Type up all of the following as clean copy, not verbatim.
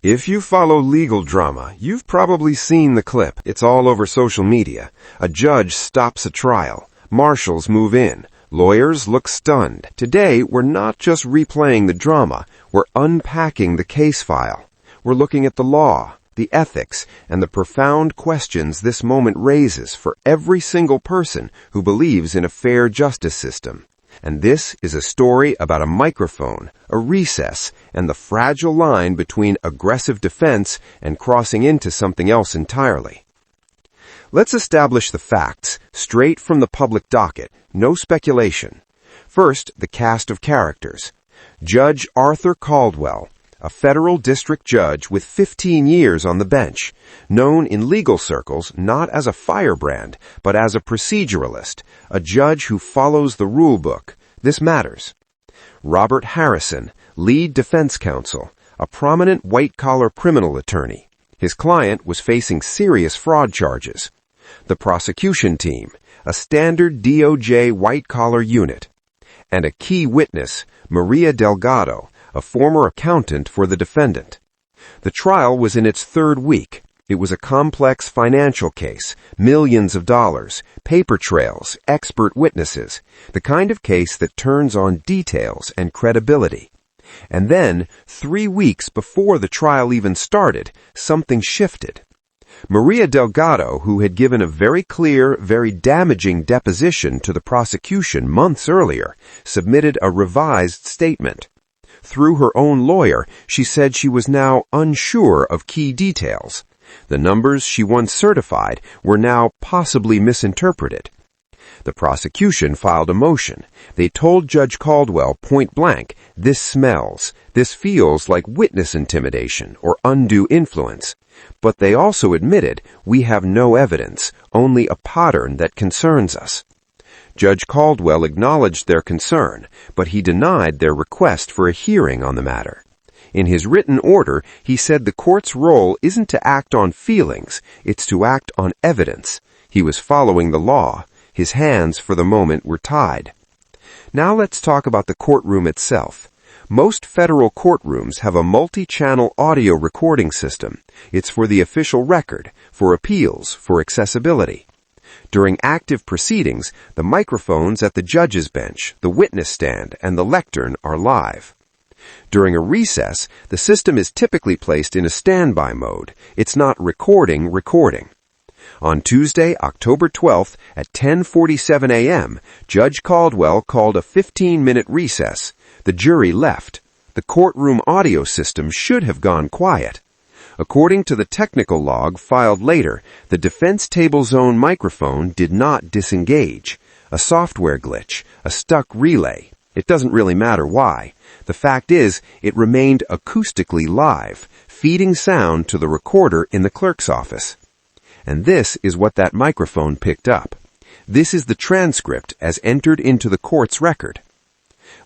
If you follow legal drama, you've probably seen the clip. It's all over social media. A judge stops a trial. Marshals move in. Lawyers look stunned. Today, we're not just replaying the drama. We're unpacking the case file. We're looking at the law, the ethics, and the profound questions this moment raises for every single person who believes in a fair justice system. And this is a story about a microphone, a recess, and the fragile line between aggressive defense and crossing into something else entirely. Let's establish the facts, straight from the public docket, no speculation. First, the cast of characters. Judge Arthur Caldwell, a federal district judge with 15 years on the bench, known in legal circles not as a firebrand, but as a proceduralist, a judge who follows the rule book. This matters. Robert Harrison, lead defense counsel, a prominent white-collar criminal attorney. His client was facing serious fraud charges. The prosecution team, a standard DOJ white-collar unit. And a key witness, Maria Delgado, a former accountant for the defendant. The trial was in its third week. It was a complex financial case, millions of dollars, paper trails, expert witnesses, the kind of case that turns on details and credibility. And then, 3 weeks before the trial even started, something shifted. Maria Delgado, who had given a very clear, very damaging deposition to the prosecution months earlier, submitted a revised statement. Through her own lawyer, she said she was now unsure of key details. The numbers she once certified were now possibly misinterpreted. The prosecution filed a motion. They told Judge Caldwell point blank, "This smells. This feels like witness intimidation or undue influence." But they also admitted, "We have no evidence, only a pattern that concerns us." Judge Caldwell acknowledged their concern, but he denied their request for a hearing on the matter. In his written order, he said the court's role isn't to act on feelings, it's to act on evidence. He was following the law. His hands, for the moment, were tied. Now let's talk about the courtroom itself. Most federal courtrooms have a multi-channel audio recording system. It's for the official record, for appeals, for accessibility. During active proceedings, the microphones at the judge's bench, the witness stand, and the lectern are live. During a recess, the system is typically placed in a standby mode. It's not recording. On Tuesday, October 12th at 10:47 a.m., Judge Caldwell called a 15-minute recess. The jury left. The courtroom audio system should have gone quiet. According to the technical log filed later, the defense table's own microphone did not disengage. A software glitch, a stuck relay. It doesn't really matter why. The fact is, it remained acoustically live, feeding sound to the recorder in the clerk's office. And this is what that microphone picked up. This is the transcript as entered into the court's record.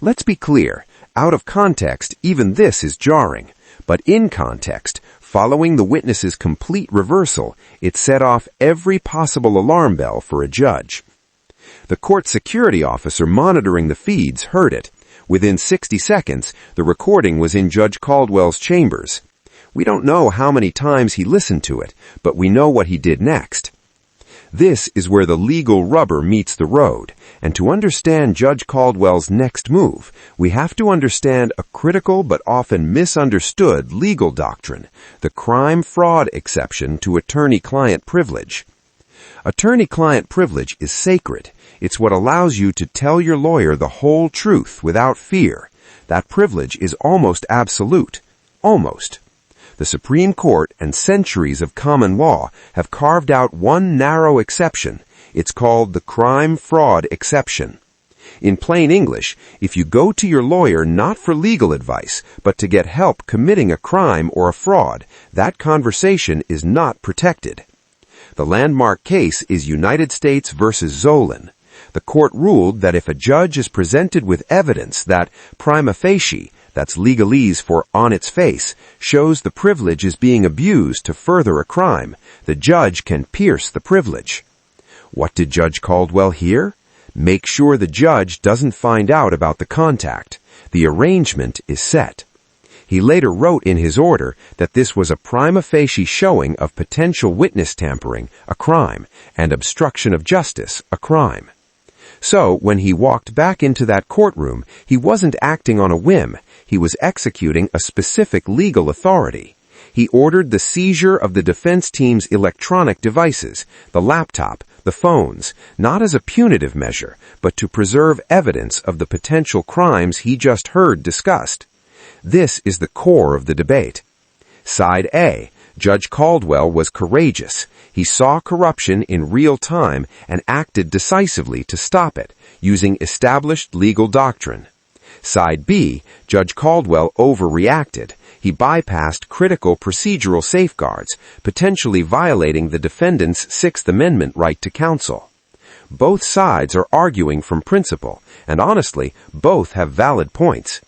Let's be clear. Out of context, even this is jarring. But in context, following the witness's complete reversal, it set off every possible alarm bell for a judge. The court security officer monitoring the feeds heard it. Within 60 seconds, the recording was in Judge Caldwell's chambers. We don't know how many times he listened to it, but we know what he did next. This is where the legal rubber meets the road, and to understand Judge Caldwell's next move, we have to understand a critical but often misunderstood legal doctrine, the crime-fraud exception to attorney-client privilege. Attorney-client privilege is sacred. It's what allows you to tell your lawyer the whole truth without fear. That privilege is almost absolute. Almost. The Supreme Court and centuries of common law have carved out one narrow exception. It's called the crime-fraud exception. In plain English, if you go to your lawyer not for legal advice, but to get help committing a crime or a fraud, that conversation is not protected. The landmark case is United States versus Zolan. The court ruled that if a judge is presented with evidence that prima facie, that's legalese for on its face, shows the privilege is being abused to further a crime, the judge can pierce the privilege. What did Judge Caldwell hear? Make sure the judge doesn't find out about the contact. The arrangement is set. He later wrote in his order that this was a prima facie showing of potential witness tampering, a crime, and obstruction of justice, a crime. So, when he walked back into that courtroom, he wasn't acting on a whim. He was executing a specific legal authority. He ordered the seizure of the defense team's electronic devices, the laptop, the phones, not as a punitive measure, but to preserve evidence of the potential crimes he just heard discussed. This is the core of the debate. Side A, Judge Caldwell was courageous. He saw corruption in real time and acted decisively to stop it, using established legal doctrine. Side B, Judge Caldwell overreacted. He bypassed critical procedural safeguards, potentially violating the defendant's Sixth Amendment right to counsel. Both sides are arguing from principle, and honestly, both have valid points.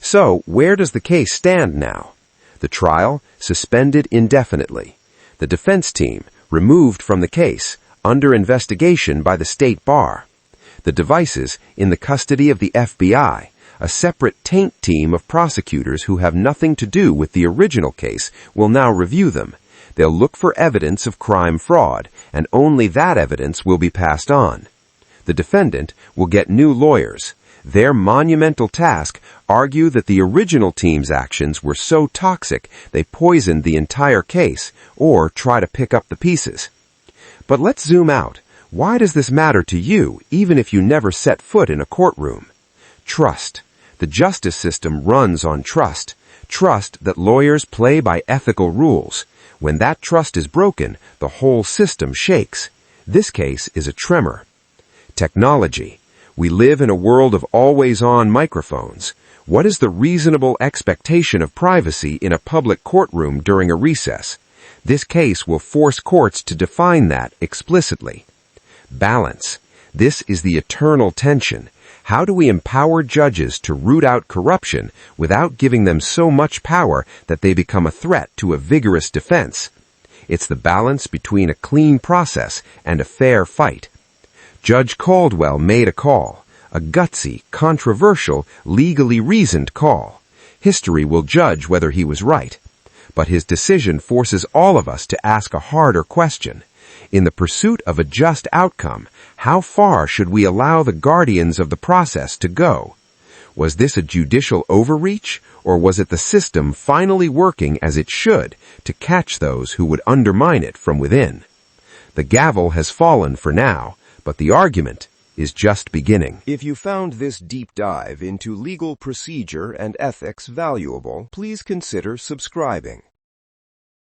So, where does the case stand now? The trial, suspended indefinitely. The defense team, removed from the case, under investigation by the state bar. The devices, in the custody of the FBI, a separate taint team of prosecutors who have nothing to do with the original case will now review them. They'll look for evidence of crime fraud, and only that evidence will be passed on. The defendant will get new lawyers. Their monumental task argue that the original team's actions were so toxic they poisoned the entire case, or try to pick up the pieces. But let's zoom out. Why does this matter to you, even if you never set foot in a courtroom? Trust. The justice system runs on trust. Trust that lawyers play by ethical rules. When that trust is broken, the whole system shakes. This case is a tremor. Technology. We live in a world of always-on microphones. What is the reasonable expectation of privacy in a public courtroom during a recess? This case will force courts to define that explicitly. Balance. This is the eternal tension. How do we empower judges to root out corruption without giving them so much power that they become a threat to a vigorous defense? It's the balance between a clean process and a fair fight. Judge Caldwell made a call, a gutsy, controversial, legally reasoned call. History will judge whether he was right. But his decision forces all of us to ask a harder question. In the pursuit of a just outcome, how far should we allow the guardians of the process to go? Was this a judicial overreach, or was it the system finally working as it should to catch those who would undermine it from within? The gavel has fallen for now, but the argument is just beginning. If you found this deep dive into legal procedure and ethics valuable, please consider subscribing.